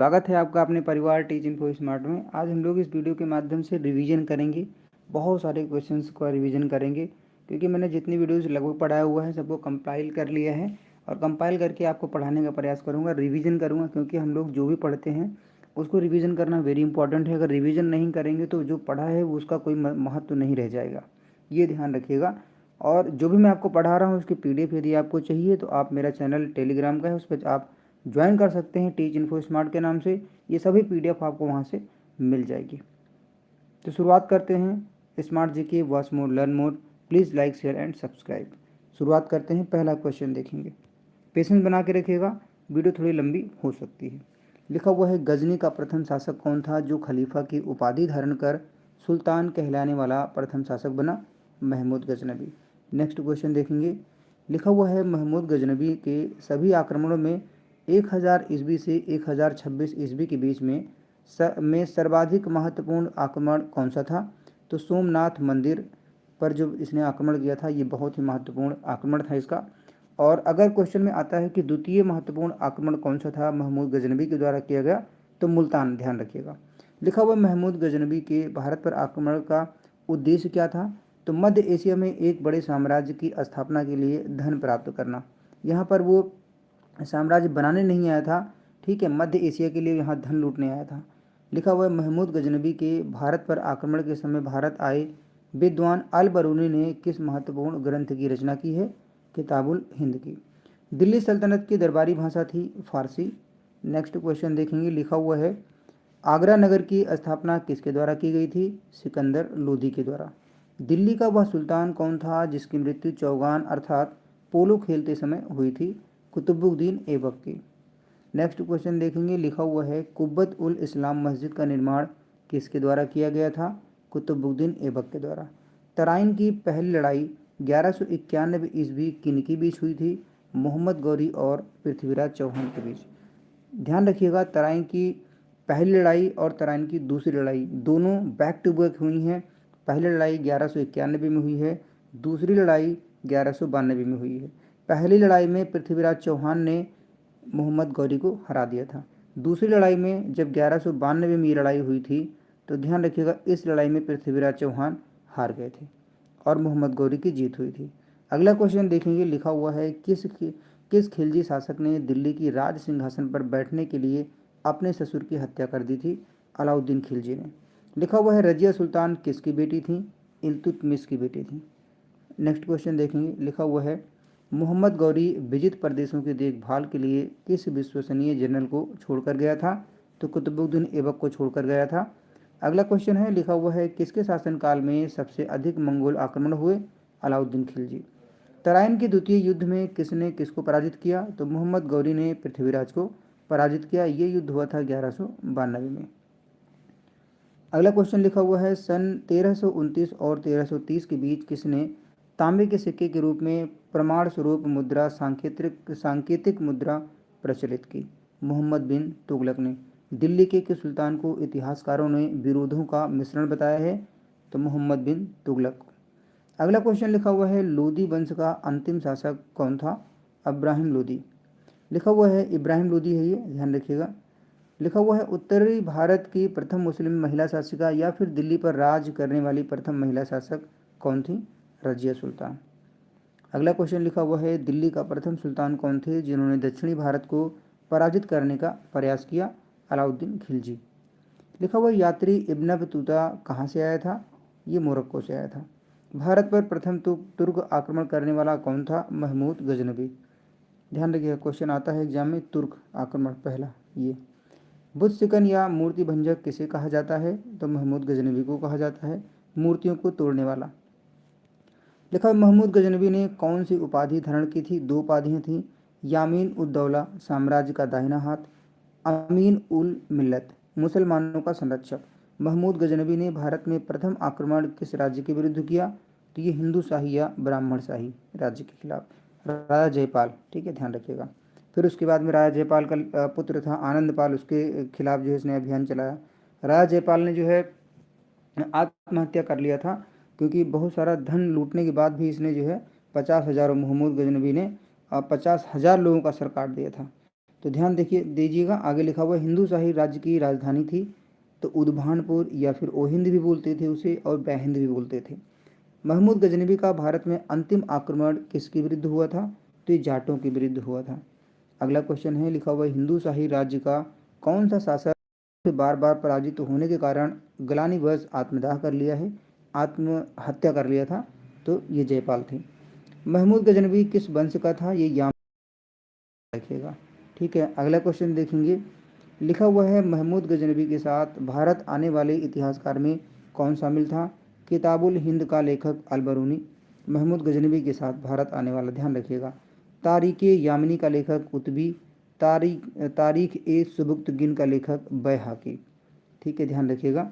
स्वागत है आपका अपने परिवार टीच इन्फो स्मार्ट में। आज हम लोग इस वीडियो के माध्यम से रिवीजन करेंगे। बहुत सारे क्वेश्चंस का रिवीजन करेंगे क्योंकि मैंने जितनी वीडियोस लगभग पढ़ाया हुआ है सबको कंपाइल कर लिया है और कंपाइल करके आपको पढ़ाने का प्रयास करूँगा, रिवीजन करूँगा, क्योंकि हम लोग जो भी पढ़ते हैं उसको रिवीजन करना वेरी इंपॉर्टेंट है। अगर रिवीजन नहीं करेंगे तो जो पढ़ा है वो उसका कोई महत्व नहीं रह जाएगा, ये ध्यान रखिएगा। और जो भी मैं आपको पढ़ा रहा हूँ उसकी PDF यदि आपको चाहिए तो आप मेरा चैनल टेलीग्राम का है, उस पर आप ज्वाइन कर सकते हैं टीच इन्फो स्मार्ट के नाम से। ये सभी PDF आपको वहाँ से मिल जाएगी। तो शुरुआत करते हैं। Smart GK watch more learn more, please like share and subscribe. शुरुआत करते हैं, पहला क्वेश्चन देखेंगे। पेशेंस बना के रखिएगा, वीडियो थोड़ी लंबी हो सकती है। लिखा हुआ है, गजनी का प्रथम शासक कौन था जो खलीफा की उपाधि धारण कर सुल्तान कहलाने वाला प्रथम शासक बना? महमूद गजनबी। नेक्स्ट क्वेश्चन देखेंगे। लिखा हुआ है, महमूद गजनबी के सभी आक्रमणों में 1000 ईस्वी से 1026 ईस्वी के बीच में सर्वाधिक महत्वपूर्ण आक्रमण कौन सा था? तो सोमनाथ मंदिर पर जो इसने आक्रमण किया था ये बहुत ही महत्वपूर्ण आक्रमण था इसका। और अगर क्वेश्चन में आता है कि द्वितीय महत्वपूर्ण आक्रमण कौन सा था महमूद गजनबी के द्वारा किया गया, तो मुल्तान, ध्यान रखिएगा। लिखा हुआ महमूद गजनबी के भारत पर आक्रमण का उद्देश्य क्या था? तो मध्य एशिया में एक बड़े साम्राज्य की स्थापना के लिए धन प्राप्त करना। यहाँ पर वो साम्राज्य बनाने नहीं आया था, ठीक है, मध्य एशिया के लिए यहाँ धन लूटने आया था। लिखा हुआ है, महमूद गजनबी के भारत पर आक्रमण के समय भारत आए विद्वान अल बरूनी ने किस महत्वपूर्ण ग्रंथ की रचना की है? किताबुल हिंद की। दिल्ली सल्तनत की दरबारी भाषा थी फारसी। नेक्स्ट क्वेश्चन देखेंगे। लिखा हुआ है, आगरा नगर की स्थापना किसके द्वारा की गई थी? सिकंदर लोदी के द्वारा। दिल्ली का वह सुल्तान कौन था जिसकी मृत्यु चौगान अर्थात पोलो खेलते समय हुई थी? कुतुबुद्दीन ऐबक की। नेक्स्ट क्वेश्चन देखेंगे। लिखा हुआ है, कुब्बत उल इस्लाम मस्जिद का निर्माण किसके द्वारा किया गया था? कुतुबुद्दीन ऐबक के द्वारा। तराइन की पहली लड़ाई 1191 ईस्वी किनके बीच हुई थी? मोहम्मद गौरी और पृथ्वीराज चौहान के बीच। ध्यान रखिएगा, तराइन की पहली लड़ाई और तराइन की दूसरी लड़ाई दोनों बैक टू बैक हुई हैं। पहली लड़ाई 1191 में हुई है, दूसरी लड़ाई 1192 में हुई है। पहली लड़ाई में पृथ्वीराज चौहान ने मोहम्मद गौरी को हरा दिया था। दूसरी लड़ाई में जब 1192 में ये लड़ाई हुई थी तो ध्यान रखिएगा इस लड़ाई में पृथ्वीराज चौहान हार गए थे और मोहम्मद गौरी की जीत हुई थी। अगला क्वेश्चन देखेंगे। लिखा हुआ है, किस खिलजी शासक ने दिल्ली की राज सिंहासन पर बैठने के लिए अपने ससुर की हत्या कर दी थी? अलाउद्दीन खिलजी ने। लिखा हुआ है, रजिया सुल्तान किसकी बेटी थी? इल्तुतमिश की बेटी थी। नेक्स्ट क्वेश्चन देखेंगे। लिखा हुआ है, मोहम्मद गौरी विजित प्रदेशों की देखभाल के लिए किस विश्वसनीय जनरल को छोड़कर गया था? तो कुतुबुद्दीन ऐबक को छोड़कर गया था। अगला क्वेश्चन है, लिखा हुआ है, किसके शासनकाल में सबसे अधिक मंगोल आक्रमण हुए? अलाउद्दीन खिलजी। तराइन के द्वितीय युद्ध में किसने किसको पराजित किया? तो मोहम्मद गौरी ने पृथ्वीराज को पराजित किया। ये युद्ध हुआ था 1192 में। अगला क्वेश्चन लिखा हुआ है, सन 1329 और 1330 के बीच किसने तांबे के सिक्के के रूप में प्रमाण स्वरूप मुद्रा सांकेतिक मुद्रा प्रचलित की? मोहम्मद बिन तुगलक ने। दिल्ली के किस सुल्तान को इतिहासकारों ने विरोधों का मिश्रण बताया है? तो मोहम्मद बिन तुगलक। अगला क्वेश्चन लिखा हुआ है, लोदी वंश का अंतिम शासक कौन था? इब्राहिम लोदी। लिखा हुआ है, इब्राहिम लोदी है ये, ध्यान रखिएगा। लिखा हुआ है, उत्तरी भारत की प्रथम मुस्लिम महिला शासिका या फिर दिल्ली पर राज करने वाली प्रथम महिला शासक कौन थी? रजिया सुल्तान। अगला क्वेश्चन लिखा हुआ है, दिल्ली का प्रथम सुल्तान कौन थे जिन्होंने दक्षिणी भारत को पराजित करने का प्रयास किया? अलाउद्दीन खिलजी। लिखा हुआ, यात्री इब्न बतूता कहाँ से आया था? ये मोरक्को से आया था। भारत पर प्रथम तुर्क आक्रमण करने वाला कौन था? महमूद गजनबी। ध्यान रखिएगा, क्वेश्चन आता है एग्जाम में, तुर्क आक्रमण पहला ये। बुद्ध सिकन या मूर्ति भंजक किसे कहा जाता है? तो महमूद गजनबी को कहा जाता है, मूर्तियों को तोड़ने वाला। लिखा, महमूद गजनबी ने कौन सी उपाधि धारण की थी? दो उपाधियाँ थीं, यामीन उद दौला साम्राज्य का दाहिना हाथ, अमीन उल मिल्लत मुसलमानों का संरक्षक। महमूद गजनबी ने भारत में प्रथम आक्रमण किस राज्य के विरुद्ध किया? तो ये हिंदू शाही या ब्राह्मण शाही राज्य के खिलाफ, राजा जयपाल, ठीक है, ध्यान रखिएगा। फिर उसके बाद में राजा जयपाल का पुत्र था आनंदपाल, उसके खिलाफ जो है इसने अभियान चलाया। राजा जयपाल ने जो है आत्महत्या कर लिया था क्योंकि बहुत सारा धन लूटने के बाद भी इसने जो है 50,000, महमूद गजनबी ने 50,000 लोगों का सर काट दिया था। तो ध्यान देखिए दीजिएगा, आगे लिखा हुआ है हिंदू शाही राज्य की राजधानी थी, तो उद्भानपुर या फिर ओहिंद भी बोलते थे उसे और बैहिंद भी बोलते थे। महमूद गजनबी का भारत में अंतिम आक्रमण किसके विरुद्ध हुआ था? तो ये जाटों के विरुद्ध हुआ था। अगला क्वेश्चन है, लिखा हुआ है हिंदू शाही राज्य का कौन सा शासक से बार बार पराजित होने के कारण ग्लानिवश आत्मदाह कर लिया है, आत्महत्या कर लिया था? तो ये जयपाल थे। महमूद गजनबी किस वंश का था? ये याम रखिएगा। ठीक है, अगला क्वेश्चन देखेंगे, लिखा हुआ है महमूद गजनबी के साथ भारत आने वाले इतिहासकार में कौन शामिल था? किताबुल हिंद का लेखक अलबरूनी महमूद गजनबी के साथ भारत आने वाला, ध्यान रखिएगा। तारीख यामिनी का लेखक उतबी, तारीख ए सुबुक्तगिन का लेखक बैहाकी। ठीक है, ध्यान रखिएगा।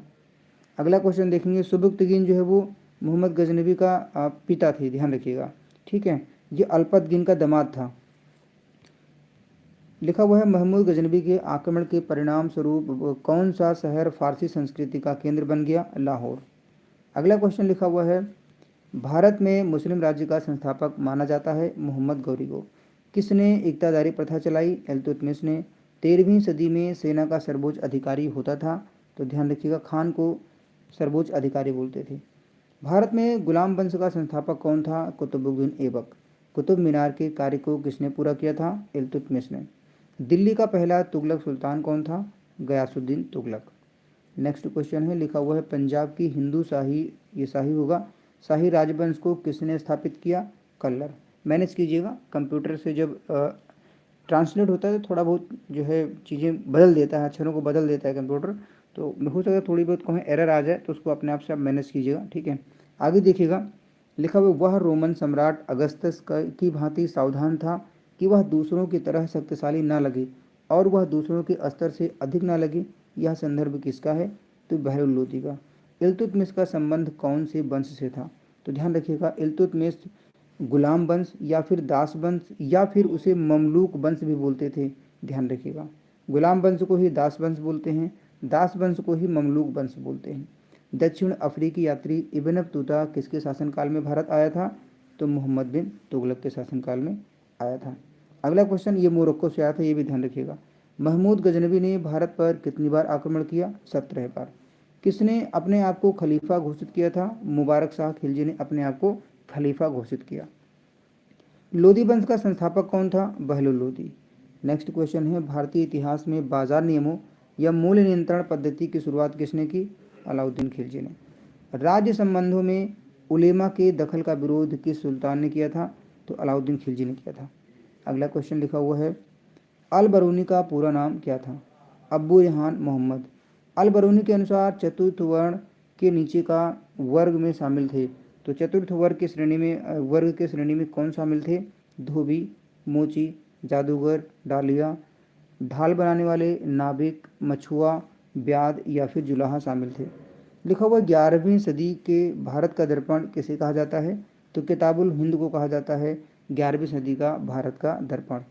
अगला क्वेश्चन देखेंगे, सुबुक्तगिन जो है वो मोहम्मद गजनबी का पिता थे, ध्यान रखिएगा। ठीक है, ये अल्पतगिन का दामाद था। लिखा हुआ है महमूद गजनबी के आक्रमण के परिणाम स्वरूप कौन सा शहर फारसी संस्कृति का केंद्र बन गया? लाहौर। अगला क्वेश्चन लिखा हुआ है, भारत में मुस्लिम राज्य का संस्थापक माना जाता है मोहम्मद गौरी को। किसने इक्तादारी प्रथा चलाई? इल्तुतमिश ने। 13वीं सदी में सेना का सर्वोच्च अधिकारी होता था, तो ध्यान रखिएगा खान को सर्वोच्च अधिकारी बोलते थे। भारत में गुलाम वंश का संस्थापक कौन था? कुतुबुद्दीन ऐबक। कुतुब मीनार के कार्य को किसने पूरा किया था? इल्तुतमिश ने। दिल्ली का पहला तुगलक सुल्तान कौन था? गयासुद्दीन तुगलक। नेक्स्ट क्वेश्चन है, लिखा हुआ है पंजाब की हिंदू शाही, ये शाही होगा, शाही राजवंश को किसने स्थापित किया? कल्लर। मैनेज कीजिएगा, कंप्यूटर से जब ट्रांसलेट होता है तो थोड़ा बहुत जो है चीज़ें बदल देता है, अक्षरों को बदल देता है कंप्यूटर, तो हो सकता है थोड़ी बहुत कहीं एरर आ जाए, तो उसको अपने आप से आप मैनेज कीजिएगा। ठीक है, आगे देखिएगा, लिखा हुआ वह रोमन सम्राट अगस्तस की भांति सावधान था कि वह दूसरों की तरह शक्तिशाली न लगे और वह दूसरों के स्तर से अधिक न लगे। यह संदर्भ किसका है? तो बहरुल लोदी का। इल्तुतमिश का संबंध कौन से वंश से था? तो ध्यान रखिएगा, इल्तुतमिश गुलाम वंश या फिर दास वंश या फिर उसे ममलूक वंश भी बोलते थे। ध्यान रखिएगा, गुलाम वंश को ही दास वंश बोलते हैं, दास वंश को ही ममलूक वंश बोलते हैं। दक्षिण अफ्रीकी यात्री इब्न बतूता किसके शासनकाल में भारत आया था? तो मोहम्मद बिन तुगलक के शासनकाल में आया था। अगला क्वेश्चन, ये मोरक्को से आया था, ये भी ध्यान रखिएगा। महमूद गजनबी ने भारत पर कितनी बार आक्रमण किया? 17 बार। किसने अपने आप को खलीफा घोषित किया था? मुबारक शाह खिलजी ने अपने आप को खलीफा घोषित किया। लोदी वंश का संस्थापक कौन था? बहलुल लोदी। नेक्स्ट क्वेश्चन है, भारतीय इतिहास में बाजार नियमों या मूल्य नियंत्रण पद्धति की शुरुआत किसने की? अलाउद्दीन खिलजी ने। राज्य संबंधों में उलेमा के दखल का विरोध किस सुल्तान ने किया था? तो अलाउद्दीन खिलजी ने किया था। अगला क्वेश्चन लिखा हुआ है, अल बरूनी का पूरा नाम क्या था? अब्बू रेहान मोहम्मद। अल बरूनी के अनुसार चतुर्थ वर्ण के नीचे का वर्ग में शामिल थे, तो चतुर्थ वर्ग के श्रेणी में कौन शामिल थे? धोबी, मोची, जादूगर, डालिया, ढाल बनाने वाले, नाविक, मछुआ, ब्याद या फिर जुलाहा शामिल थे। लिखा हुआ 11वीं सदी के भारत का दर्पण किसे कहा जाता है? तो किताबुल हिंद को कहा जाता है 11वीं सदी का भारत का दर्पण।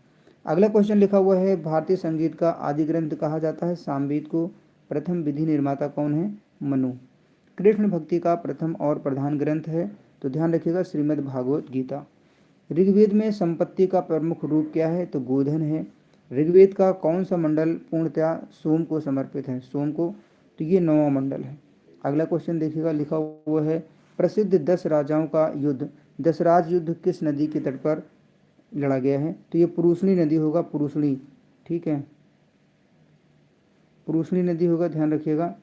अगला क्वेश्चन लिखा हुआ है, भारतीय संगीत का आदि ग्रंथ कहा जाता है सामवेद को। प्रथम विधि निर्माता कौन है? मनु। कृष्ण भक्ति का प्रथम और प्रधान ग्रंथ है, तो ध्यान रखिएगा श्रीमद् भागवत गीता। ऋग्वेद में संपत्ति का प्रमुख रूप क्या है? तो गोधन है। ऋग्वेद का कौन सा मंडल पूर्णतया सोम को समर्पित है? सोम को, तो ये 9वां मंडल है। अगला क्वेश्चन देखिएगा, लिखा हुआ है प्रसिद्ध 10 राजाओं का युद्ध, दशराज युद्ध किस नदी के तट पर लड़ा गया है? तो ये पुरुषणी नदी होगा, पुरुषणी। ठीक है, पुरुषणी नदी होगा, ध्यान रखिएगा।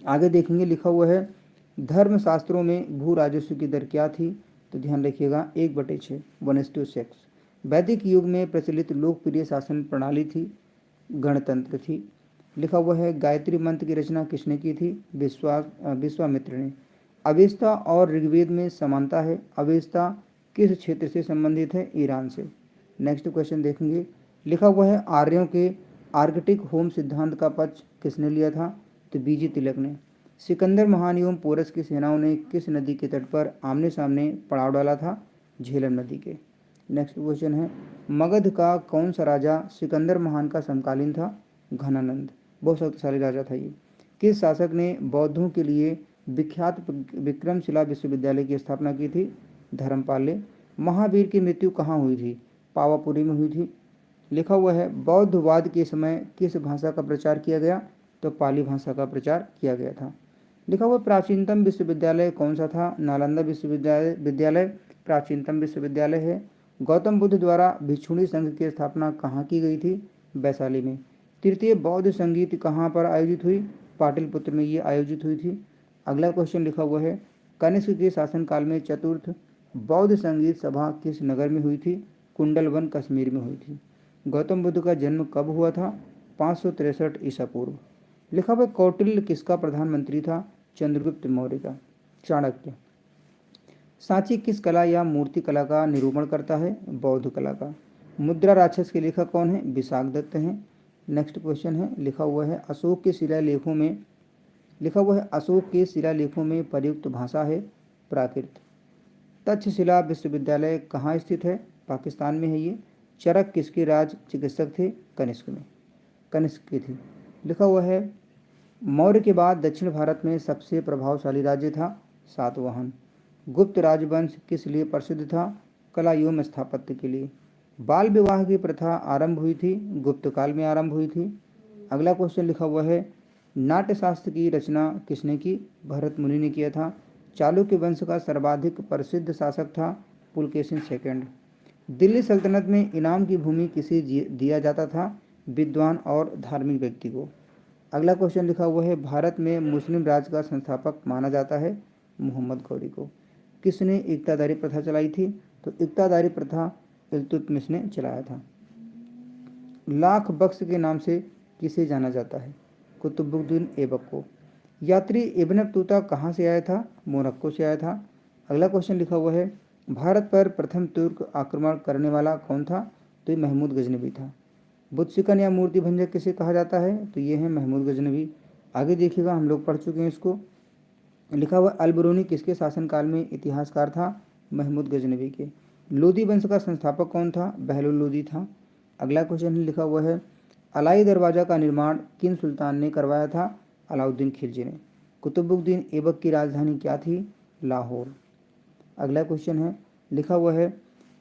आगे देखेंगे, लिखा हुआ है धर्मशास्त्रों में भू राजस्व की दर क्या थी? तो ध्यान रखिएगा 1/6, 1:6। वैदिक युग में प्रचलित लोकप्रिय शासन प्रणाली थी गणतंत्र थी। लिखा हुआ है गायत्री मंत्र की रचना किसने की थी? विश्वामित्र ने। अवेस्ता और ऋग्वेद में समानता है। अवेस्ता किस क्षेत्र से संबंधित है? ईरान से। नेक्स्ट क्वेश्चन देखेंगे, लिखा हुआ है आर्यों के आर्कटिक होम सिद्धांत का पक्ष किसने लिया था? तो बीजी तिलक ने। सिकंदर महान एवं पोरस की सेनाओं ने किस नदी के तट पर आमने सामने पड़ाव डाला था? झेलम नदी के। नेक्स्ट क्वेश्चन है, मगध का कौन सा राजा सिकंदर महान का समकालीन था? घनानंद। बहुत शक्तिशाली राजा था ये। किस शासक ने बौद्धों के लिए विख्यात विक्रमशिला विश्वविद्यालय की स्थापना की थी? धर्मपाल ने। महावीर की मृत्यु कहाँ हुई थी? पावापुरी में हुई थी। लिखा हुआ है बौद्धवाद के समय किस भाषा का प्रचार किया गया, तो पाली भाषा का प्रचार किया गया था। लिखा हुआ प्राचीनतम विश्वविद्यालय कौन सा था, नालंदा विश्वविद्यालय प्राचीनतम विश्वविद्यालय है। गौतम बुद्ध द्वारा भिक्षुणी संघ की स्थापना कहाँ की गई थी, वैशाली में। तृतीय बौद्ध संगीत कहाँ पर आयोजित हुई, पाटलिपुत्र में ये आयोजित हुई थी। अगला क्वेश्चन लिखा हुआ है कनिष्क के शासनकाल में चतुर्थ बौद्ध संगीत सभा किस नगर में हुई थी, कुंडलवन कश्मीर में हुई थी। गौतम बुद्ध का जन्म कब हुआ था, 563 ईसा पूर्व। लिखा हुआ कौटिल्य किसका प्रधानमंत्री था, चंद्रगुप्त मौर्य का। चाणक्य। सांची किस कला या मूर्ति कला का निरूपण करता है, बौद्ध कला का। मुद्रा राक्षस के लेखक कौन है, विशाखदत्त हैं। नेक्स्ट क्वेश्चन है लिखा हुआ है अशोक के शिलालेखों में प्रयुक्त भाषा है प्राकृत। तक्षशिला विश्वविद्यालय कहाँ स्थित है, पाकिस्तान में है ये। चरक किसके राज चिकित्सक थे, कनिष्क के थे। लिखा हुआ है मौर्य के बाद दक्षिण भारत में सबसे प्रभावशाली राज्य था सातवाहन। गुप्त राजवंश किस लिए प्रसिद्ध था, कला एवं स्थापत्य के लिए। बाल विवाह की प्रथा आरंभ हुई थी, गुप्त काल में आरंभ हुई थी। अगला क्वेश्चन लिखा हुआ है नाट्यशास्त्र की रचना किसने की, भरत मुनि ने किया था। चालुक्य वंश का सर्वाधिक प्रसिद्ध शासक था पुलकेशिन सेकंड। दिल्ली सल्तनत में इनाम की भूमि किसे दिया जाता था, विद्वान और धार्मिक व्यक्ति को। अगला क्वेश्चन लिखा हुआ है भारत में मुस्लिम राज का संस्थापक माना जाता है मोहम्मद गौरी को। किसने इक्तादारी प्रथा चलाई थी, तो इक्तादारी प्रथा इल्तुतमिश ने चलाया था। लाख बख्श के नाम से किसे जाना जाता है, कुतुबुद्दीन ऐबक को। यात्री इब्न बतूता कहाँ से आया था, मोरक्को से आया था। अगला क्वेश्चन लिखा हुआ है भारत पर प्रथम तुर्क आक्रमण करने वाला कौन था, तो ये महमूद गजनवी था। बुद्ध शिकन या मूर्ति भंजक किसे कहा जाता है, तो ये है महमूद गजनवी। आगे देखिएगा हम लोग पढ़ चुके हैं इसको। लिखा हुआ अलबरूनी किसके शासनकाल में इतिहासकार था, महमूद गजनवी के। लोदी वंश का संस्थापक कौन था, बहलुल लोदी था। अगला क्वेश्चन लिखा हुआ है अलाई दरवाजा का निर्माण किन सुल्तान ने करवाया था, अलाउद्दीन खिलजी ने। कुतुबुद्दीन ऐबक की राजधानी क्या थी, लाहौर। अगला क्वेश्चन है लिखा हुआ है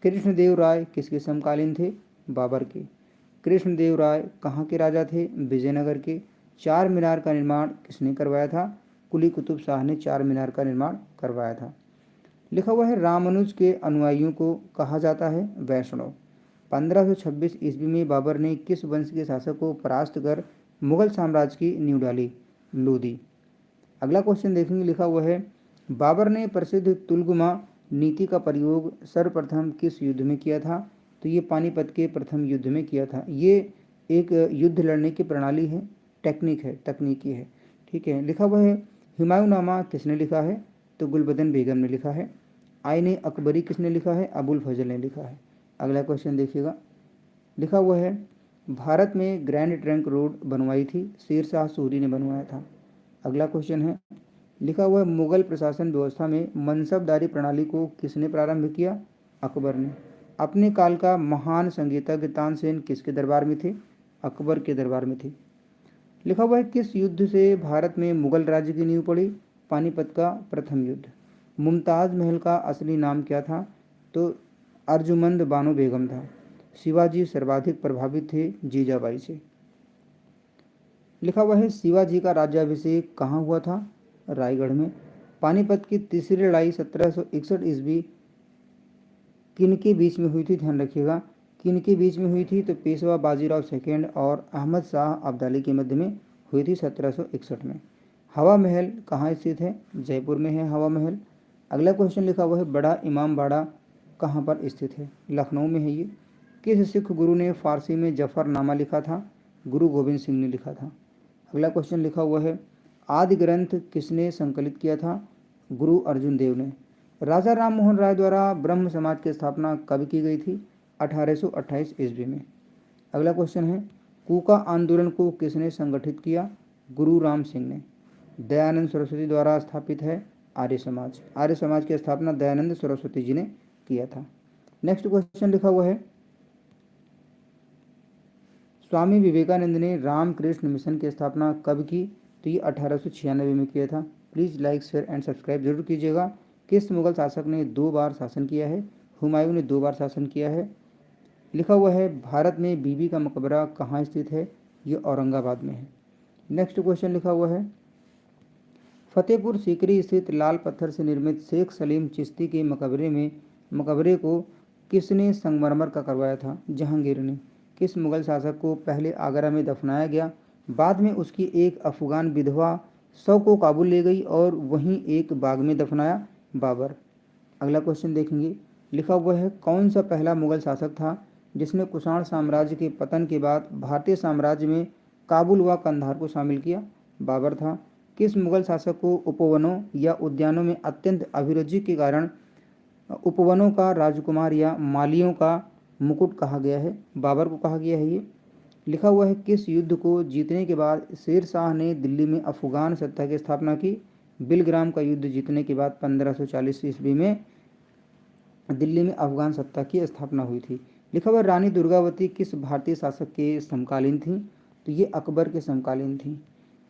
कृष्णदेव राय किसके समकालीन थे, बाबर के। कृष्णदेव राय कहाँ के राजा थे, विजयनगर के। चार मीनार का निर्माण किसने करवाया था, कुली कुतुब शाह ने चार मीनार का निर्माण करवाया था। लिखा हुआ है रामानुज के अनुयायियों को कहा जाता है वैष्णव। 1526 ईस्वी में बाबर ने किस वंश के शासक को परास्त कर मुगल साम्राज्य की नींव डाली, लोदी। अगला क्वेश्चन देखेंगे लिखा हुआ है बाबर ने प्रसिद्ध तुलगुमा नीति का प्रयोग सर्वप्रथम किस युद्ध में किया था, तो ये पानीपत के प्रथम युद्ध में किया था। ये एक युद्ध लड़ने की प्रणाली है, तकनीकी है, ठीक है। लिखा हुआ है हुमायूंनामा किसने लिखा है, तो गुलबदन बेगम ने लिखा है। आईने अकबरी किसने लिखा है, अबुल फजल ने लिखा है। अगला क्वेश्चन देखिएगा लिखा हुआ है भारत में ग्रैंड ट्रंक रोड बनवाई थी, शेर शाह सूरी ने बनवाया था। अगला क्वेश्चन है लिखा हुआ है मुगल प्रशासन व्यवस्था में मनसबदारी प्रणाली को किसने प्रारंभ किया, अकबर ने। अपने काल का महान संगीतज्ञ तानसेन किसके दरबार में थे, अकबर के दरबार में थे। लिखा हुआ है किस युद्ध से भारत में मुगल राज्य की नींव पड़ी, पानीपत का प्रथम युद्ध। मुमताज़ महल का असली नाम क्या था, तो अर्जुमंद बानो बेगम था। शिवाजी सर्वाधिक प्रभावित थे जीजाबाई से। लिखा हुआ है शिवाजी का राज्याभिषेक कहाँ हुआ था, रायगढ़ में। पानीपत की तीसरी लड़ाई 1761 ईस्वी किन के बीच में हुई थी, ध्यान रखिएगा किन के बीच में हुई थी, तो पेशवा बाजीराव सेकेंड और अहमद शाह अब्दाली के मध्य में हुई थी 1761 में। हवा महल कहाँ स्थित है, जयपुर में है हवा महल। अगला क्वेश्चन लिखा हुआ है बड़ा इमाम बाड़ा कहाँ पर स्थित है, लखनऊ में है ये। किस सिख गुरु ने फारसी में जफरनामा लिखा था, गुरु गोविंद सिंह ने लिखा था। अगला क्वेश्चन लिखा हुआ है आदि ग्रंथ किसने संकलित किया था, गुरु अर्जुन देव ने। राजा राम मोहन राय द्वारा ब्रह्म समाज की स्थापना कब की गई थी, 1828 ईस्वी में। अगला क्वेश्चन है कूका आंदोलन को किसने संगठित किया, गुरु राम सिंह ने। दयानंद सरस्वती द्वारा स्थापित है आर्य समाज। आर्य समाज की स्थापना दयानंद सरस्वती जी ने किया था। नेक्स्ट क्वेश्चन लिखा हुआ है स्वामी विवेकानंद ने रामकृष्ण मिशन की स्थापना कब की, तो ये 1896 में किया था। Please like share and subscribe जरूर कीजिएगा। किस मुगल शासक ने 2 बार शासन किया है, हुमायूं ने 2 बार शासन किया है। लिखा हुआ है भारत में बीबी का मकबरा कहाँ स्थित है? ये औरंगाबाद में है। नेक्स्ट क्वेश्चन लिखा हुआ है फतेहपुर सीकरी स्थित लाल पत्थर से निर्मित शेख सलीम चिश्ती के मकबरे को किसने संगमरमर का करवाया था? जहांगीर ने। किस मुगल शासक को पहले आगरा में दफनाया गया, बाद में उसकी एक अफगान विधवा शव को काबुल ले गई और वहीं एक बाग में दफनाया? बाबर। अगला क्वेश्चन देखेंगे। लिखा हुआ है कौन सा पहला मुगल शासक था जिसने कुषाण साम्राज्य के पतन के बाद भारतीय साम्राज्य में काबुल व कंधार को शामिल किया? बाबर था। किस मुगल शासक को उपवनों या उद्यानों में अत्यंत अभिरुचि के कारण उपवनों का राजकुमार या मालियों का मुकुट कहा गया है? बाबर को कहा गया है ये। लिखा हुआ है किस युद्ध को जीतने के बाद शेर शाह ने दिल्ली में अफगान सत्ता की स्थापना की? बिलग्राम का युद्ध जीतने के बाद 1540 ईस्वी में दिल्ली में अफगान सत्ता की स्थापना हुई थी। लिखा हुआ रानी दुर्गावती किस भारतीय शासक के समकालीन थी? तो ये अकबर के समकालीन थी।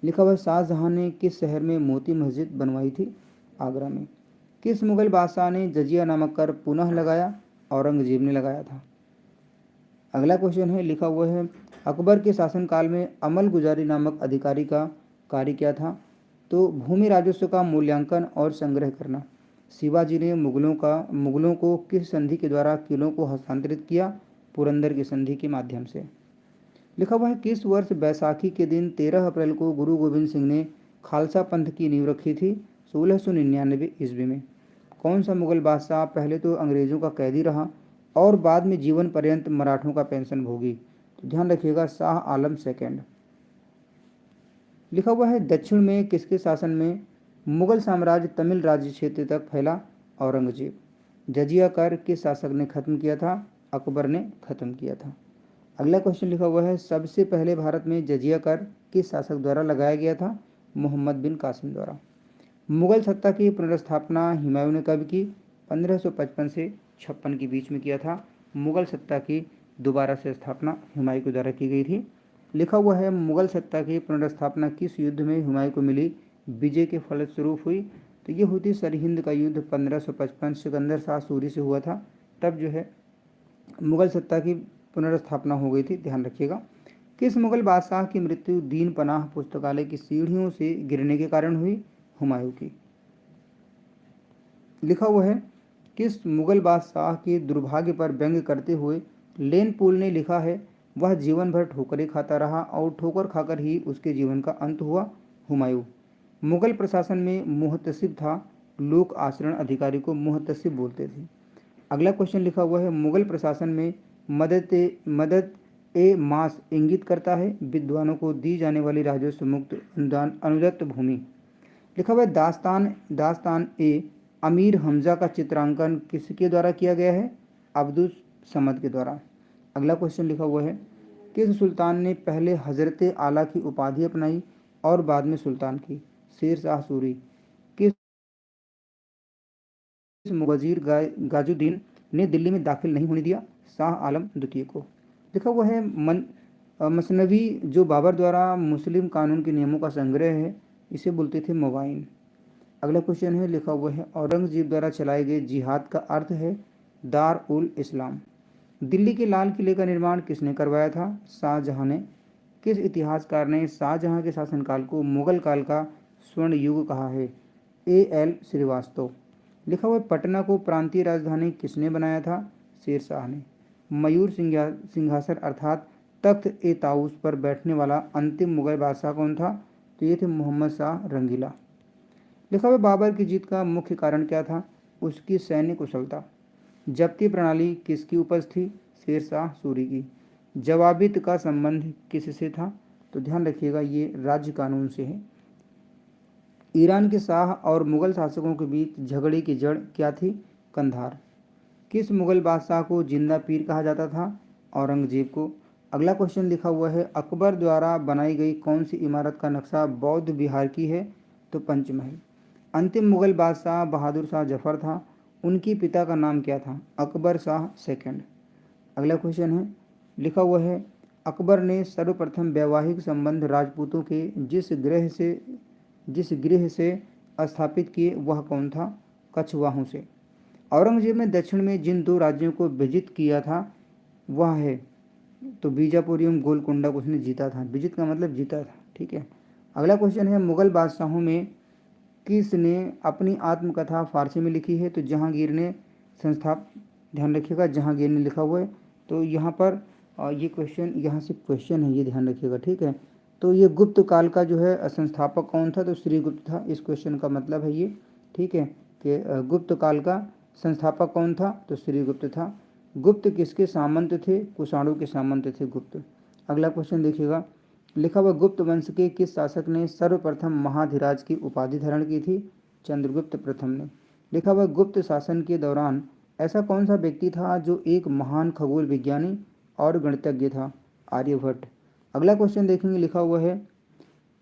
लिखा हुआ शाहजहां ने किस शहर में मोती मस्जिद बनवाई थी? आगरा में। किस मुगल बादशाह ने जजिया नामक कर पुनः लगाया? औरंगजेब ने लगाया था। अगला क्वेश्चन है लिखा हुआ है अकबर के शासनकाल में अमल गुजारी नामक अधिकारी का कार्य क्या था? तो भूमि राजस्व का मूल्यांकन और संग्रह करना। शिवाजी ने मुगलों को किस संधि के द्वारा किलों को हस्तांतरित किया? पुरंदर की संधि के माध्यम से। लिखा हुआ है किस वर्ष बैसाखी के दिन 13 अप्रैल को गुरु गोविंद सिंह ने खालसा पंथ की नींव रखी थी? 1699 ईस्वी में। कौन सा मुगल बादशाह पहले तो अंग्रेजों का कैदी रहा और बाद में जीवन पर्यंत मराठों का पेंशन भोगी? तो ध्यान रखिएगा शाह आलम सेकेंड। लिखा हुआ है दक्षिण में किसके शासन में मुगल साम्राज्य तमिल राज्य क्षेत्र तक फैला? औरंगजेब। जजिया कर किस शासक ने खत्म किया था? अकबर ने खत्म किया था। अगला क्वेश्चन लिखा हुआ है सबसे पहले भारत में जजिया कर किस शासक द्वारा लगाया गया था? मोहम्मद बिन कासिम द्वारा। मुगल सत्ता की पुनर्स्थापना हुमायूं ने कब की? 1555 से 56 के बीच में किया था। मुगल सत्ता की दोबारा से स्थापना हुमायूं के द्वारा की गई थी। लिखा हुआ है मुगल सत्ता की पुनर्स्थापना किस युद्ध में हुमायूं को मिली विजय के फलस्वरूप हुई? तो ये हुई थी सरहिंद का युद्ध 1555 सिकंदर शाह सूरी से हुआ था। तब जो है मुगल सत्ता की पुनर्स्थापना हो गई थी, ध्यान रखिएगा। किस मुगल बादशाह की मृत्यु दीन पनाह पुस्तकालय की सीढ़ियों से गिरने के कारण हुई? हुमायूं की। लिखा हुआ है किस मुगल बादशाह के दुर्भाग्य पर व्यंग करते हुए लेन पोल ने लिखा है वह जीवन भर ठोकरें खाता रहा और ठोकर खाकर ही उसके जीवन का अंत हुआ? हुमायूं। मुगल प्रशासन में मुहतसिब था, लोक आचरण अधिकारी को मुहतसिब बोलते थे। अगला क्वेश्चन लिखा हुआ है मुगल प्रशासन में मदद ए मास इंगित करता है विद्वानों को दी जाने वाली राजस्व मुक्त अनुदत्त भूमि। लिखा हुआ है दास्तान ए अमीर हमजा का चित्रांकन किसके द्वारा किया गया है? अब्दुल समद के द्वारा। अगला क्वेश्चन लिखा हुआ है किस सुल्तान ने पहले हजरत आला की उपाधि अपनाई और बाद में सुल्तान की? शेर शाह सूरी। किस वजीर गाजुद्दीन ने दिल्ली में दाखिल नहीं होने दिया? शाह आलम द्वितीय को। लिखा हुआ है मसनवी जो बाबर द्वारा मुस्लिम कानून के नियमों का संग्रह है इसे बोलते थे मवाइन। अगला क्वेश्चन है लिखा हुआ है औरंगजेब द्वारा चलाए गए जिहाद का अर्थ है दार उल इस्लाम। दिल्ली के लाल किले का निर्माण किसने करवाया था? शाहजहां ने। किस इतिहासकार ने शाहजहां के शासनकाल को मुगल काल का स्वर्ण युग कहा है? A.L. श्रीवास्तव। लिखा हुआ पटना को प्रांतीय राजधानी किसने बनाया था? शेर शाह ने। मयूर सिंहासन अर्थात तख्त ए ताऊस पर बैठने वाला अंतिम मुगल बादशाह कौन था? तो ये थे मोहम्मद शाह रंगीला। लिखा हुआ बाबर की जीत का मुख्य कारण क्या था? उसकी सैन्य कुशलता। जब्ती प्रणाली किसकी उपज थी? शेर शाह सूरी की। जवाबित का संबंध किससे था? तो ध्यान रखिएगा ये राज्य कानून से है। ईरान के शाह और मुगल शासकों के बीच झगड़े की जड़ क्या थी? कंधार। किस मुगल बादशाह को जिंदा पीर कहा जाता था? औरंगजेब को। अगला क्वेश्चन लिखा हुआ है अकबर द्वारा बनाई गई कौन सी इमारत का नक्शा बौद्ध विहार की है? तो पंचमहल। अंतिम मुगल बादशाह बहादुर शाह जफर था, उनकी पिता का नाम क्या था? अकबर शाह सेकंड। अगला क्वेश्चन है लिखा हुआ है अकबर ने सर्वप्रथम वैवाहिक संबंध राजपूतों के जिस गृह से स्थापित किए वह कौन था? कछवाहों से। औरंगजेब ने दक्षिण में जिन दो राज्यों को विजित किया था वह है, तो बीजापुरियम गोलकुंडा को उसने जीता था। विजित का मतलब जीता था, ठीक है। अगला क्वेश्चन है, मुगल बादशाहों में किसने अपनी आत्मकथा फारसी में लिखी है? तो जहांगीर ने संस्था, ध्यान रखिएगा जहांगीर ने लिखा हुआ है। तो यहाँ पर ये क्वेश्चन, यहाँ से क्वेश्चन है, ये ध्यान रखिएगा, ठीक है। तो ये गुप्त काल का जो है संस्थापक कौन था? तो श्रीगुप्त था। इस क्वेश्चन का मतलब है ये, ठीक है, कि गुप्त काल का संस्थापक कौन था? तो श्रीगुप्त था। गुप्त किसके सामंत थे? कुषाणु के सामंत थे गुप्त। अगला क्वेश्चन देखिएगा, लिखा हुआ गुप्त वंश के किस शासक ने सर्वप्रथम महाधिराज की उपाधि धारण की थी? चंद्रगुप्त प्रथम ने। लिखा हुआ गुप्त शासन के दौरान ऐसा कौन सा व्यक्ति था जो एक महान खगोल विज्ञानी और गणितज्ञ था? आर्यभट्ट। अगला क्वेश्चन देखेंगे, लिखा हुआ है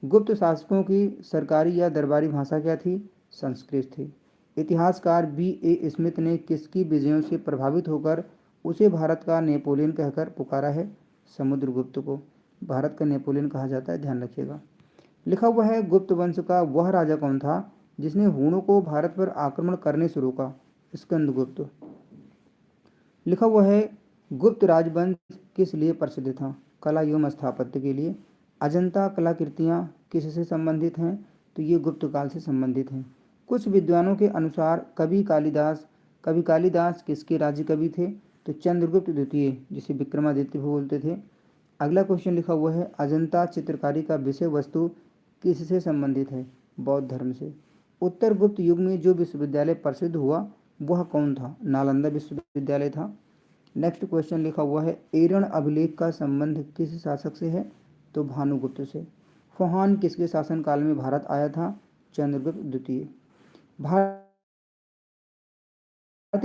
गुप्त शासकों की सरकारी या दरबारी भाषा क्या थी? संस्कृत थी। इतिहासकार B.A. स्मिथ ने किसकी विजयों से प्रभावित होकर उसे भारत का नेपोलियन कहकर पुकारा है? समुद्रगुप्त को भारत का नेपोलियन कहा जाता है, ध्यान रखिएगा। लिखा हुआ है गुप्त वंश का वह राजा कौन था जिसने हूणों को भारत पर आक्रमण करने से रोका? स्कंदगुप्त। लिखा हुआ है गुप्त राजवंश किस लिए प्रसिद्ध था? कला एवं स्थापत्य के लिए। अजंता कलाकृतियाँ किससे संबंधित हैं? तो ये गुप्त काल से संबंधित हैं। कुछ विद्वानों के अनुसार कवि कालिदास किसके राज्य कवि थे? तो चंद्रगुप्त द्वितीय, जिसे विक्रमादित्य भी बोलते थे। अगला क्वेश्चन लिखा हुआ है अजंता चित्रकारी का विषय वस्तु किससे संबंधित है? बौद्ध धर्म से। उत्तर गुप्त युग में जो विश्वविद्यालय प्रसिद्ध हुआ वह कौन था? नालंदा विश्वविद्यालय था। नेक्स्ट क्वेश्चन लिखा हुआ है एरण अभिलेख का संबंध किस शासक से है? तो भानुगुप्त से। फुहान किसके शासनकाल में भारत आया था? चंद्रगुप्त द्वितीय। भारतीय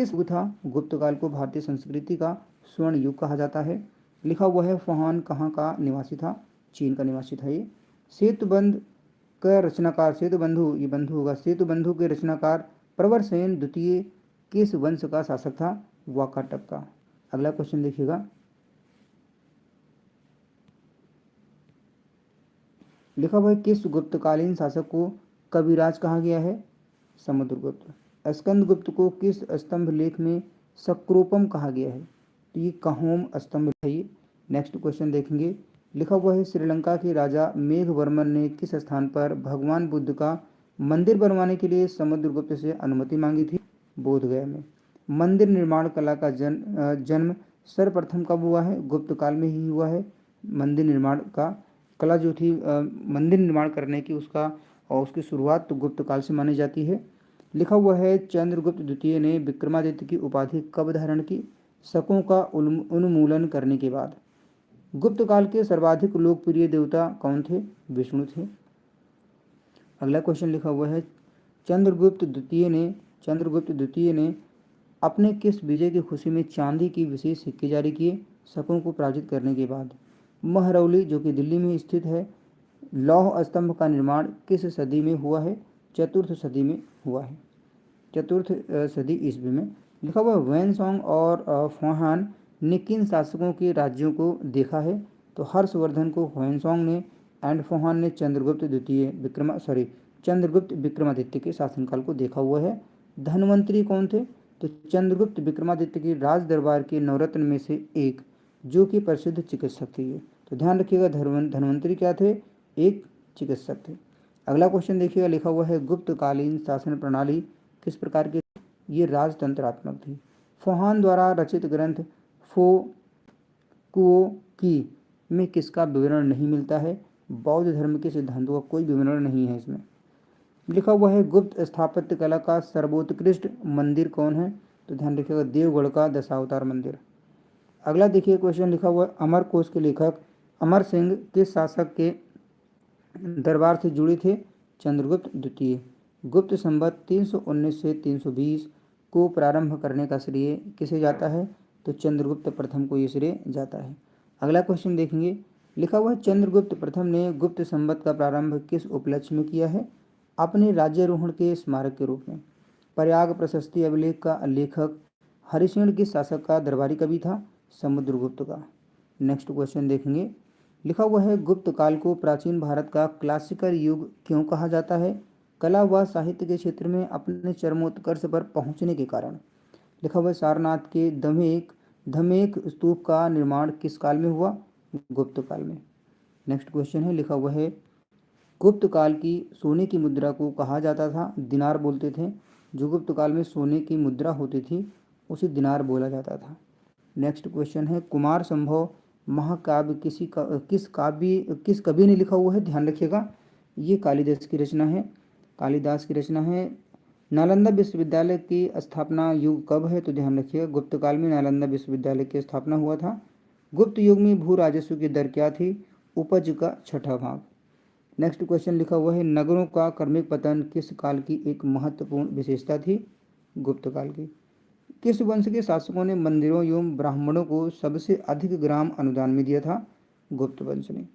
युग था। गुप्त काल को भारतीय संस्कृति का स्वर्ण युग कहा जाता है। लिखा हुआ है फुहान कहाँ का निवासी था? चीन का निवासी था ये। सेतुबंध का रचनाकार, सेतुबंधु, ये बंधु होगा, सेतुबंधु के रचनाकार प्रवरसेन द्वितीय किस वंश का शासक था? वाकाटक का। अगला क्वेश्चन देखिएगा, लिखा हुआ है किस गुप्तकालीन शासक को कविराज कहा गया है? समुद्रगुप्त। स्कंदगुप्त को किस स्तंभ लेख में सक्रोपम कहा गया है? तो ये कहोम स्तंभ है ये। नेक्स्ट क्वेश्चन देखेंगे, लिखा हुआ है श्रीलंका के राजा मेघवर्मन ने किस स्थान पर भगवान बुद्ध का मंदिर बनवाने के लिए समुद्रगुप्त से अनुमति मांगी थी? बोधगया में। मंदिर निर्माण कला का जन्म सर्वप्रथम कब हुआ है? गुप्त काल में ही हुआ है। मंदिर निर्माण का कला जो थी, मंदिर निर्माण करने की, उसका और उसकी शुरुआत तो गुप्त काल से मानी जाती है। लिखा हुआ है चंद्रगुप्त द्वितीय ने विक्रमादित्य की उपाधि कब धारण की? शकों का उन्मूलन करने के बाद। गुप्त काल के सर्वाधिक लोकप्रिय देवता कौन थे? विष्णु थे। अगला क्वेश्चन लिखा हुआ है चंद्रगुप्त द्वितीय ने अपने किस विजय की खुशी में चांदी की विशेष सिक्के जारी किए? शकों को पराजित करने के बाद। महरौली जो कि दिल्ली में स्थित है। लौह स्तंभ का निर्माण किस सदी में हुआ है? चतुर्थ सदी में हुआ है, चतुर्थ सदी ईस्वी में। लिखा हुआ वैनसोंग और फुहान ने किन शासकों के राज्यों को देखा है? तो हर्षवर्धन को वैनसोंग ने एंड फुहान ने चंद्रगुप्त विक्रमादित्य के शासनकाल को देखा हुआ है। धनवंतरी कौन थे? तो चंद्रगुप्त विक्रमादित्य के राज दरबार के नवरत्न में से एक, जो कि प्रसिद्ध चिकित्सक थे। तो ध्यान रखिएगा धनवंतरी क्या थे? एक चिकित्सक थे। अगला क्वेश्चन देखिएगा, लिखा हुआ है गुप्तकालीन शासन प्रणाली किस प्रकार की? ये राजतंत्रात्मक थी। फुहान द्वारा रचित ग्रंथ फो कुओ की में किसका विवरण नहीं मिलता है? बौद्ध धर्म के सिद्धांतों का कोई विवरण नहीं है इसमें। लिखा हुआ है गुप्त स्थापत्य कला का सर्वोत्कृष्ट मंदिर कौन है? तो ध्यान रखिएगा देवगढ़ का दशावतार मंदिर। अगला देखिए क्वेश्चन लिखा हुआ है अमर कोश के लेखक अमर सिंह किस शासक के दरबार से जुड़े थे? चंद्रगुप्त द्वितीय। गुप्त संवत 319 से 320 को प्रारंभ करने का श्रेय किसे जाता है? तो चंद्रगुप्त प्रथम को ये श्रेय जाता है। अगला क्वेश्चन देखेंगे, लिखा हुआ है चंद्रगुप्त प्रथम ने गुप्त संवत का प्रारंभ किस उपलक्ष्य में किया है? अपने राज्यारोहण के स्मारक के रूप में। प्रयाग प्रशस्ति अभिलेख का लेखक हरिशेन किस शासक का दरबारी कवि था? समुद्रगुप्त का। नेक्स्ट क्वेश्चन देखेंगे, लिखा हुआ है गुप्त काल को प्राचीन भारत का क्लासिकल युग क्यों कहा जाता है? कला व साहित्य के क्षेत्र में अपने चरमोत्कर्ष पर पहुंचने के कारण। लिखा हुआ है सारनाथ के दमेक धमेख स्तूप का निर्माण किस काल में हुआ? गुप्त काल में। नेक्स्ट क्वेश्चन है, लिखा हुआ है गुप्त काल की सोने की मुद्रा को कहा जाता था, दिनार बोलते थे। जो गुप्त काल में सोने की मुद्रा होती थी उसे दिनार बोला जाता था। नेक्स्ट क्वेश्चन है, कुमार संभव महाकाव्य किस कवि ने लिखा हुआ है? ध्यान रखिएगा, ये कालिदास की रचना है। कालिदास की रचना है। नालंदा विश्वविद्यालय की स्थापना युग कब है? तो ध्यान रखिएगा, गुप्त काल में नालंदा विश्वविद्यालय की स्थापना हुआ था। गुप्त युग में भू राजस्व की दर क्या थी? उपज का छठा भाग। नेक्स्ट क्वेश्चन लिखा हुआ है, नगरों का क्रमिक पतन किस काल की एक महत्वपूर्ण विशेषता थी? गुप्त काल की। किस वंश के शासकों ने मंदिरों एवं ब्राह्मणों को सबसे अधिक ग्राम अनुदान में दिया था? गुप्त वंश ने।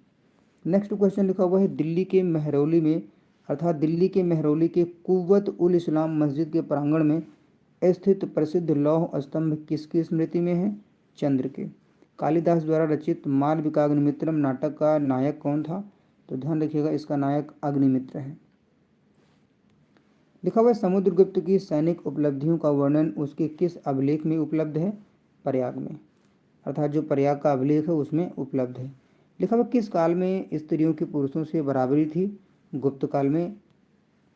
नेक्स्ट क्वेश्चन लिखा हुआ है, दिल्ली के महरौली में अर्थात दिल्ली के महरौली के कुव्वत उल इस्लाम मस्जिद के प्रांगण में स्थित प्रसिद्ध लौह स्तंभ किसकी स्मृति में है? चंद्र के। कालिदास द्वारा रचित मालविकाग्निमित्रम नाटक का नायक कौन था? तो ध्यान रखिएगा, इसका नायक अग्निमित्र है। लिखा हुआ है, समुद्रगुप्त की सैनिक उपलब्धियों का वर्णन उसके किस अभिलेख में उपलब्ध है? प्रयाग में, अर्थात जो प्रयाग का अभिलेख है उसमें उपलब्ध है। लिखा हुआ, किस काल में स्त्रियों की पुरुषों से बराबरी थी? गुप्त काल में।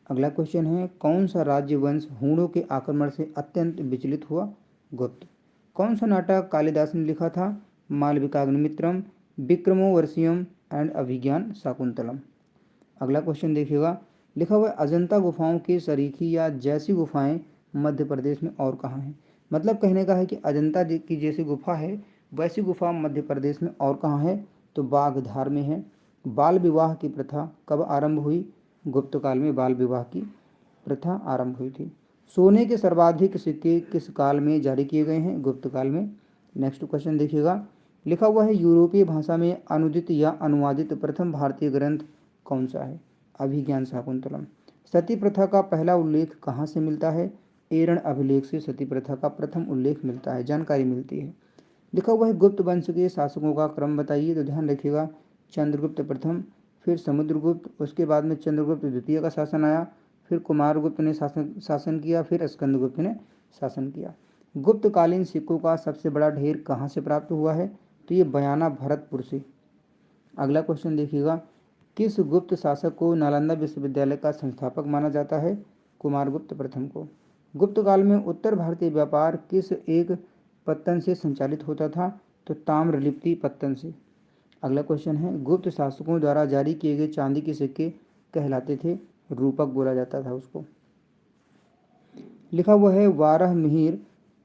अगला क्वेश्चन है, कौन सा राज्य वंश हूणों के आक्रमण से अत्यंत विचलित हुआ? गुप्त। कौन सा नाटक कालिदास ने लिखा था? मालविकाग्निमित्रम, विक्रमोर्वशीयम एंड अभिज्ञान शाकुंतलम। अगला क्वेश्चन देखिएगा, लिखा हुआ है, अजंता गुफाओं की सरीखी या जैसी गुफाएं मध्य प्रदेश में और कहाँ हैं? मतलब कहने का है कि अजंता की जैसी गुफा है वैसी गुफा मध्य प्रदेश में और कहाँ है? तो बागधार में है। बाल विवाह की प्रथा कब आरंभ हुई? गुप्त काल में बाल विवाह की प्रथा आरंभ हुई थी। सोने के सर्वाधिक सिक्के किस काल में जारी किए गए हैं? गुप्त काल में। नेक्स्ट क्वेश्चन देखिएगा, लिखा हुआ है, यूरोपीय भाषा में अनुदित या अनुवादित प्रथम भारतीय ग्रंथ कौन सा है? अभिज्ञान शाकुंतलम। सती प्रथा का पहला उल्लेख कहाँ से मिलता है? एरण अभिलेख से सती प्रथा का प्रथम उल्लेख मिलता है, जानकारी मिलती है। लिखा हुआ है, गुप्त वंश के शासकों का क्रम बताइए। तो ध्यान रखिएगा, चंद्रगुप्त प्रथम, फिर समुद्रगुप्त, उसके बाद में चंद्रगुप्त द्वितीय का शासन आया, फिर कुमारगुप्त ने शासन किया, फिर स्कंदगुप्त ने शासन किया। गुप्तकालीन सिक्कों का सबसे बड़ा ढेर कहाँ से प्राप्त हुआ है? तो ये बयाना भरतपुर से। अगला क्वेश्चन देखिएगा, किस गुप्त शासक को नालंदा विश्वविद्यालय का संस्थापक माना जाता है? कुमारगुप्त प्रथम को। गुप्त काल में उत्तर भारतीय व्यापार किस एक पत्तन से संचालित होता था? तो ताम्रलिप्ति पत्तन से। अगला क्वेश्चन है, गुप्त शासकों द्वारा जारी किए गए चांदी के सिक्के कहलाते थे? रूपक बोला जाता था उसको। लिखा हुआ है, वारह मिहिर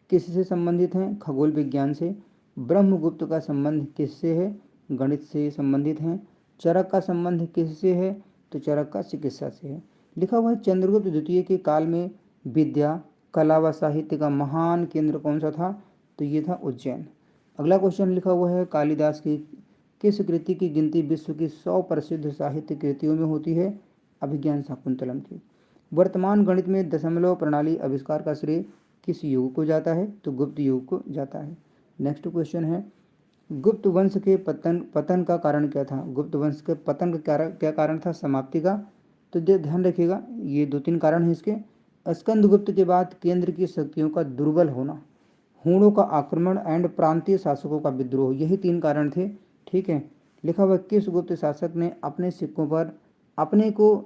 किससे संबंधित हैं? खगोल विज्ञान से। ब्रह्मगुप्त का संबंध किससे है? गणित से संबंधित हैं। चरक का संबंध किससे है? तो चरक का चिकित्सा से है। लिखा हुआ है, चंद्रगुप्त द्वितीय के काल में विद्या कला व साहित्य का महान केंद्र कौन सा था? तो ये था उज्जैन। अगला क्वेश्चन लिखा हुआ है, कालिदास की किस कृति की गिनती विश्व की 100 प्रसिद्ध साहित्य कृतियों में होती है? अभिज्ञान शाकुंतलम की। वर्तमान गणित में दशमलव प्रणाली आविष्कार का श्रेय किस युग को जाता है? तो गुप्त युग को जाता है। नेक्स्ट क्वेश्चन है, गुप्त वंश के पतन का कारण क्या था? गुप्त वंश के पतन का क्या कारण था? समाप्ति का। तो ध्यान रखिएगा, ये 2-3 कारण हैं इसके। स्कंदगुप्त के बाद केंद्र की शक्तियों का दुर्बल होना, हूणों का आक्रमण एंड प्रांतीय शासकों का विद्रोह, यही 3 कारण थे। ठीक है। लिखा हुआ, किस गुप्त शासक ने अपने सिक्कों पर अपने को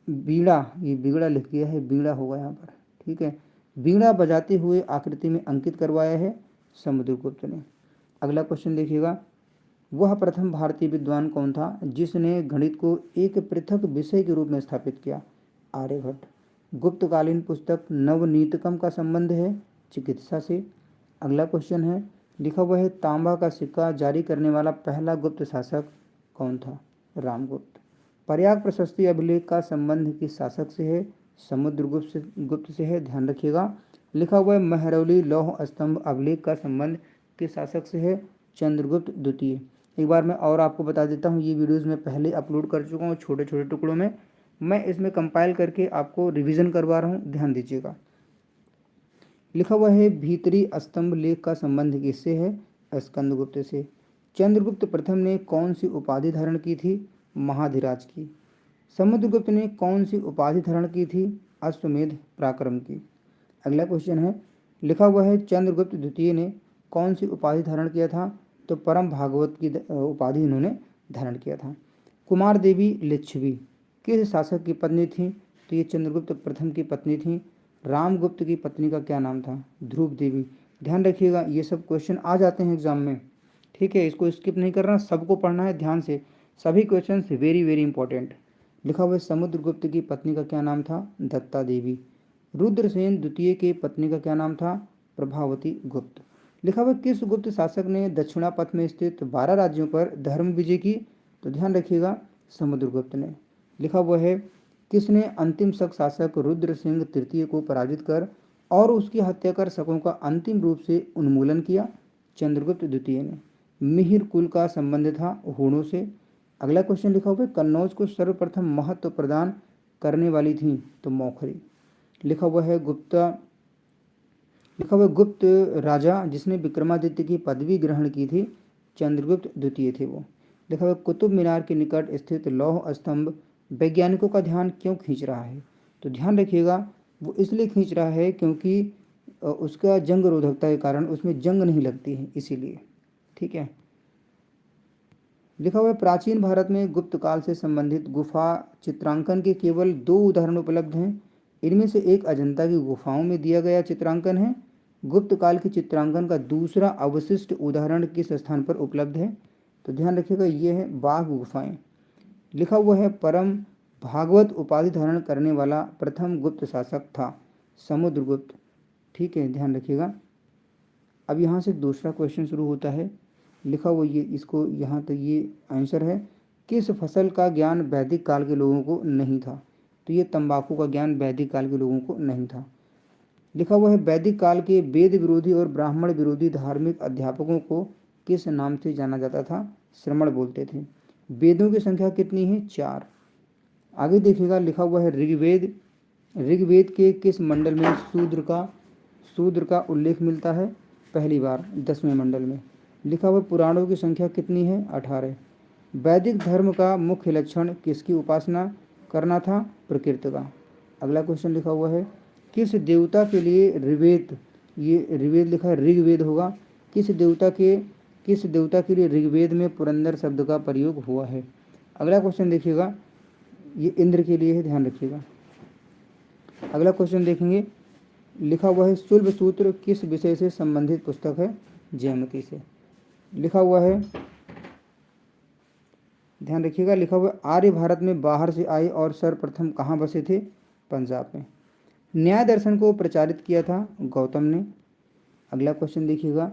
बीड़ा, ये बीड़ा लिख दिया है, बीड़ा होगा यहाँ पर, ठीक है, बीड़ा बजाते हुए आकृति में अंकित करवाया है? समुद्रगुप्त ने। अगला क्वेश्चन देखिएगा, वह प्रथम भारतीय विद्वान कौन था जिसने गणित को एक पृथक विषय के रूप में स्थापित किया? आर्यभट्ट। गुप्तकालीन पुस्तक नवनीतकम का संबंध है चिकित्सा से। अगला क्वेश्चन है, लिखा हुआ है, तांबा का सिक्का जारी करने वाला पहला गुप्त शासक कौन था? रामगुप्त। प्रयाग प्रशस्ति अभिलेख का संबंध किस शासक से है? समुद्रगुप्त से है, ध्यान रखिएगा। लिखा हुआ है, महरौली लौह स्तंभ अभिलेख का संबंध किस शासक से है? चंद्रगुप्त द्वितीय। एक बार मैं और आपको बता देता हूँ, ये वीडियोज़ मैं पहले अपलोड कर चुका हूँ छोटे छोटे टुकड़ों में। मैं इसमें कंपाइल करके आपको रिवीजन करवा रहा हूँ, ध्यान दीजिएगा। लिखा हुआ है, भीतरी स्तंभ लेख का संबंध किससे है? स्कंदगुप्त से। चंद्रगुप्त प्रथम ने कौन सी उपाधि धारण की थी? महाधिराज की। समुद्रगुप्त ने कौन सी उपाधि धारण की थी? अश्वमेध पराक्रम की। अगला क्वेश्चन है, लिखा हुआ है, चंद्रगुप्त द्वितीय ने कौन सी उपाधि धारण किया था? तो परम भागवत की उपाधि इन्होंने धारण किया था। कुमार देवी लिच्छवी किस शासक की पत्नी थी? तो ये चंद्रगुप्त प्रथम की पत्नी थी। रामगुप्त की पत्नी का क्या नाम था? ध्रुव देवी। ध्यान रखिएगा, ये सब क्वेश्चन आ जाते हैं एग्जाम में, ठीक है, इसको स्किप नहीं करना, सबको पढ़ना है ध्यान से, सभी क्वेश्चन वेरी वेरी इंपॉर्टेंट। लिखा हुआ है समुद्रगुप्त की पत्नी का क्या नाम था? दत्ता देवी। रुद्रसेन द्वितीय की पत्नी का क्या नाम था? प्रभावती गुप्त। लिखा हुआ किस गुप्त शासक ने दक्षिणापथ में स्थित 12 राज्यों पर धर्म विजय की? तो ध्यान रखिएगा, समुद्रगुप्त ने। लिखा हुआ है किसने अंतिम शक शासक रुद्रसिंह तृतीय को पराजित कर और उसकी हत्या कर शकों का अंतिम रूप से उन्मूलन किया? चंद्रगुप्त द्वितीय ने। मिहिर कुल का संबंध था हूणों से। अगला क्वेश्चन लिखा हुआ है कन्नौज को सर्वप्रथम महत्व प्रदान करने वाली थी? तो मौखरी। लिखा हुआ है गुप्त राजा जिसने विक्रमादित्य की पदवी ग्रहण की थी? चंद्रगुप्त द्वितीय थे वो। लिखा हुआ कुतुब मीनार के निकट स्थित लौह स्तंभ वैज्ञानिकों का ध्यान क्यों खींच रहा है? तो ध्यान रखिएगा, वो इसलिए खींच रहा है क्योंकि उसका जंग रोधकता के कारण उसमें जंग नहीं लगती है, इसीलिए, ठीक है। लिखा हुआ है प्राचीन भारत में गुप्त काल से संबंधित गुफा चित्रांकन के केवल 2 उदाहरण उपलब्ध हैं। इनमें से एक अजंता की गुफाओं में दिया गया चित्रांकन है। गुप्त काल के चित्रांकन का दूसरा अवशिष्ट उदाहरण किस स्थान पर उपलब्ध है? तो ध्यान रखिएगा, ये है बाघ गुफाएं। लिखा हुआ है परम भागवत उपाधि धारण करने वाला प्रथम गुप्त शासक था? समुद्रगुप्त, ठीक है, ध्यान रखिएगा। अब यहाँ से दूसरा क्वेश्चन शुरू होता है। लिखा हुआ ये इसको यहाँ तक ये आंसर है। किस फसल का ज्ञान वैदिक काल के लोगों को नहीं था? तो ये तंबाकू का ज्ञान वैदिक काल के लोगों को नहीं था। लिखा हुआ है वैदिक काल के वेद विरोधी और ब्राह्मण विरोधी धार्मिक अध्यापकों को किस नाम से जाना जाता था? श्रमण बोलते थे। वेदों की संख्या कितनी है? 4। आगे देखिएगा, लिखा हुआ है ऋग्वेद के किस मंडल में शूद्र का उल्लेख मिलता है? पहली बार 10वें मंडल में। लिखा हुआ पुराणों की संख्या कितनी है? 18। वैदिक धर्म का मुख्य लक्षण किसकी उपासना करना था? प्रकृति का। अगला क्वेश्चन लिखा हुआ है किस देवता के लिए ये ऋग्वेद लिखा है, ऋग्वेद होगा। किस देवता के लिए ऋग्वेद में पुरंदर शब्द का प्रयोग हुआ है? अगला क्वेश्चन देखिएगा, ये इंद्र के लिए है, ध्यान रखिएगा। अगला क्वेश्चन देखेंगे, लिखा हुआ है शुल्ब सूत्र किस विषय से संबंधित पुस्तक है? जयमती से। लिखा हुआ है, ध्यान रखिएगा, लिखा हुआ है आर्य भारत में बाहर से आए और सर्वप्रथम कहाँ बसे थे? पंजाब में। न्याय दर्शन को प्रचारित किया था गौतम ने। अगला क्वेश्चन देखिएगा,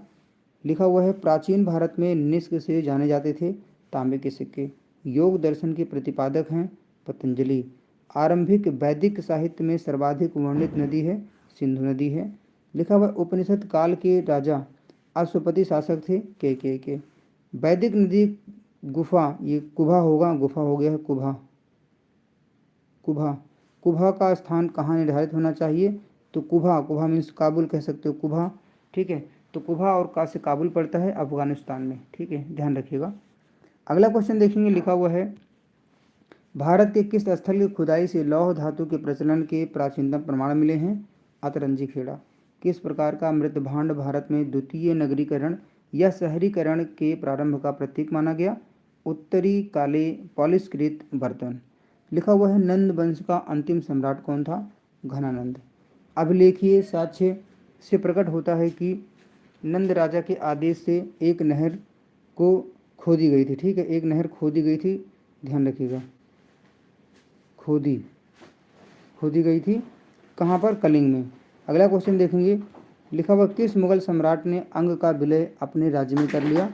लिखा हुआ है प्राचीन भारत में निष्क से जाने जाते थे तांबे के सिक्के। योग दर्शन के प्रतिपादक हैं पतंजलि। आरंभिक वैदिक साहित्य में सर्वाधिक वर्णित नदी है? सिंधु नदी है। लिखा हुआ उपनिषद काल के राजा अश्वपति शासक थे? के। वैदिक नदी गुफा, ये कुभा होगा, गुफा हो गया है कुभा का स्थान कहाँ निर्धारित होना चाहिए? तो कुभा मीन्स काबुल कह सकते हो, कुभा, ठीक है। तो कुभा और का से काबुल पड़ता है अफगानिस्तान में, ठीक है, ध्यान रखिएगा। अगला क्वेश्चन देखेंगे, लिखा हुआ है भारत के किस स्थल की खुदाई से लौह धातु के प्रचलन के प्राचीनतम प्रमाण मिले हैं? अतरंजी खेड़ा। किस प्रकार का मृत भांड भारत में द्वितीय नगरीकरण या शहरीकरण के प्रारंभ का प्रतीक माना गया? उत्तरी काले पॉलिशकृत बर्तन। लिखा हुआ है नंद वंश का अंतिम सम्राट कौन था? घनानंद। अभिलेखीय साक्ष्य से प्रकट होता है कि नंद राजा के आदेश से एक नहर को खोदी गई थी, ठीक है, एक नहर खोदी गई थी, ध्यान रखिएगा, खोदी गई थी कहाँ पर? कलिंग में। अगला क्वेश्चन देखेंगे, लिखा हुआ किस मुगल सम्राट ने अंग का विलय अपने राज्य में कर लिया?